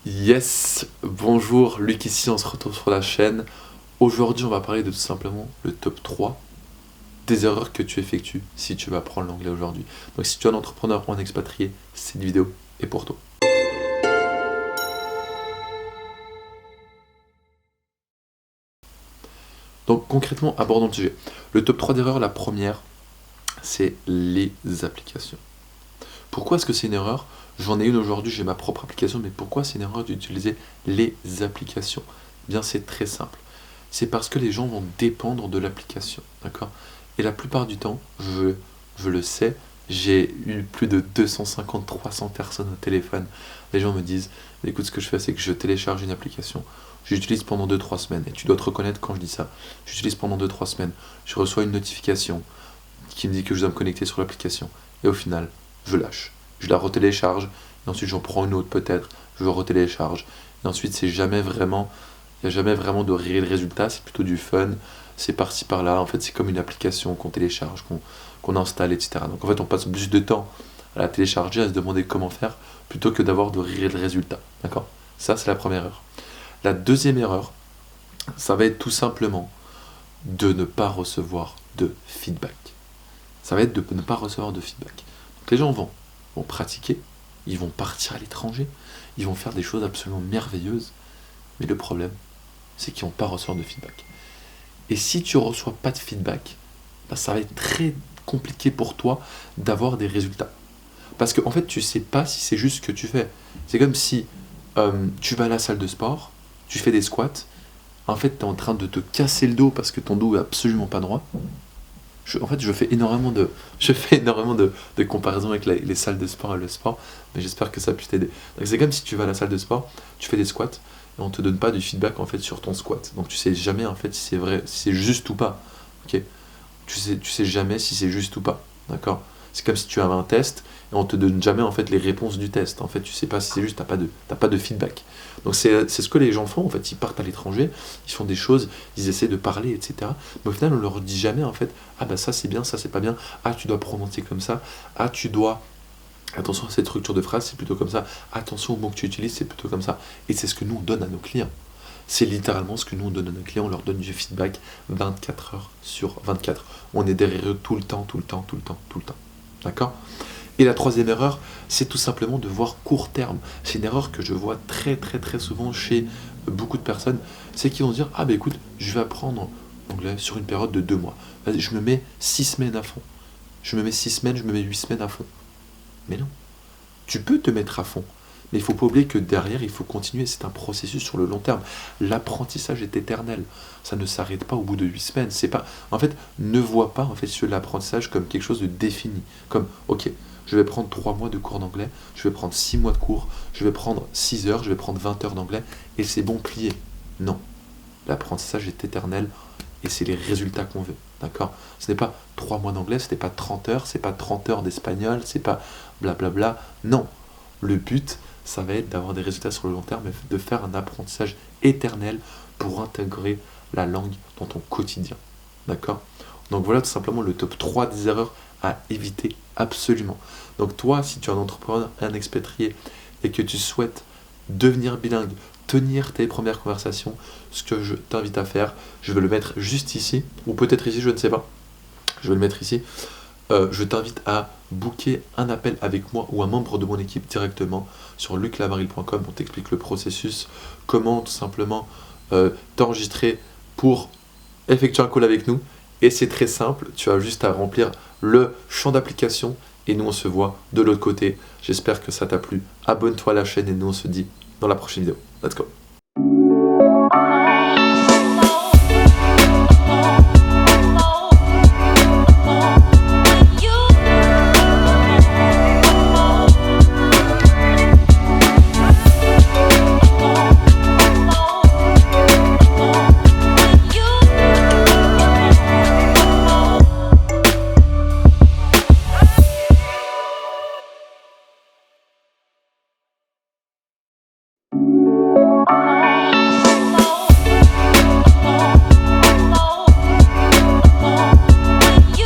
Yes, bonjour, Luc ici, on se retrouve sur la chaîne. Aujourd'hui, on va parler de tout simplement le top 3 des erreurs que tu effectues si tu veux apprendre l'anglais aujourd'hui. Donc si tu es un entrepreneur ou un expatrié, cette vidéo est pour toi. Donc concrètement, abordons le sujet. Le top 3 d'erreurs, la première, c'est les applications. Pourquoi est-ce que c'est une erreur? J'en ai une aujourd'hui, j'ai ma propre application, mais pourquoi c'est une erreur d'utiliser les applications? Eh bien, c'est très simple. C'est parce que les gens vont dépendre de l'application, d'accord? Et la plupart du temps, je le sais, j'ai eu plus de 250-300 personnes au téléphone. Les gens me disent, écoute, ce que je fais, c'est que je télécharge une application, j'utilise pendant 2-3 semaines, et tu dois te reconnaître quand je dis ça. J'utilise pendant 2-3 semaines, je reçois une notification qui me dit que je dois me connecter sur l'application, et au final, je lâche. Je la retélécharge, et ensuite j'en prends une autre peut-être, je retélécharge, et ensuite il n'y a jamais vraiment de réel résultat, c'est plutôt du fun, c'est par-ci par-là, en fait c'est comme une application qu'on télécharge, qu'on installe, etc. Donc en fait on passe plus de temps à la télécharger, à se demander comment faire, plutôt que d'avoir de réels résultats, d'accord? Ça c'est la première erreur. La deuxième erreur, ça va être tout simplement de ne pas recevoir de feedback. Ça va être de ne pas recevoir de feedback. Donc les gens vont pratiquer, ils vont partir à l'étranger, ils vont faire des choses absolument merveilleuses, mais le problème, c'est qu'ils vont pas recevoir de feedback. Et si tu ne reçois pas de feedback, bah, ça va être très compliqué pour toi d'avoir des résultats. Parce qu'en fait, tu ne sais pas si c'est juste ce que tu fais. C'est comme si tu vas à la salle de sport, tu fais des squats, en fait, tu es en train de te casser le dos parce que ton dos est absolument pas droit. Je fais énormément de comparaisons avec les salles de sport et le sport, mais j'espère que ça puisse t'aider. Donc c'est comme si tu vas à la salle de sport, tu fais des squats, et on te donne pas du feedback en fait sur ton squat. Donc tu sais jamais en fait si c'est vrai, si c'est juste ou pas. Ok? Tu sais jamais si c'est juste ou pas. D'accord? C'est comme si tu avais un test et on te donne jamais en fait les réponses du test. En fait, tu sais pas si c'est juste, t'as pas de feedback. Donc c'est ce que les gens font en fait. Ils partent à l'étranger, ils font des choses, ils essaient de parler, etc. Mais au final, on leur dit jamais en fait, ah bah ça c'est bien, ça c'est pas bien. Ah tu dois prononcer comme ça. Ah tu dois attention à cette structure de phrase, c'est plutôt comme ça. Attention aux mots que tu utilises, c'est plutôt comme ça. Et c'est ce que nous on donne à nos clients. C'est littéralement ce que nous on donne à nos clients, on leur donne du feedback 24 heures sur 24. On est derrière eux tout le temps, tout le temps, tout le temps, tout le temps. D'accord? Et la troisième erreur, c'est tout simplement de voir court terme. C'est une erreur que je vois très très très souvent chez beaucoup de personnes. C'est qu'ils vont se dire, ah bah écoute, je vais apprendre l'anglais sur une période de 2 mois. Vas-y, je me mets 6 semaines à fond. Je me mets 6 semaines, je me mets 8 semaines à fond. Mais non, tu peux te mettre à fond. Mais il ne faut pas oublier que derrière, il faut continuer. C'est un processus sur le long terme. L'apprentissage est éternel. Ça ne s'arrête pas au bout de 8 semaines. C'est pas... En fait, ne vois pas en fait, l'apprentissage comme quelque chose de défini. Comme, ok, je vais prendre 3 mois de cours d'anglais, je vais prendre 6 mois de cours, je vais prendre 6 heures, je vais prendre 20 heures d'anglais, et c'est bon, plié. Non. L'apprentissage est éternel, et c'est les résultats qu'on veut. D'accord? Ce n'est pas 3 mois d'anglais, ce n'est pas 30 heures, c'est pas 30 heures d'espagnol, c'est pas blablabla. Non. Le but, ça va être d'avoir des résultats sur le long terme et de faire un apprentissage éternel pour intégrer la langue dans ton quotidien. D'accord? Donc voilà tout simplement le top 3 des erreurs à éviter absolument. Donc toi, si tu es un entrepreneur, un expatrié et que tu souhaites devenir bilingue, tenir tes premières conversations, ce que je t'invite à faire, je vais le mettre juste ici, ou peut-être ici, je ne sais pas. Je vais le mettre ici. Je t'invite à booker un appel avec moi ou un membre de mon équipe directement sur luclabaril.com. On t'explique le processus, comment tout simplement t'enregistrer pour effectuer un call avec nous. Et c'est très simple, tu as juste à remplir le champ d'application et nous on se voit de l'autre côté. J'espère que ça t'a plu. Abonne-toi à la chaîne et nous on se dit dans la prochaine vidéo. Let's go!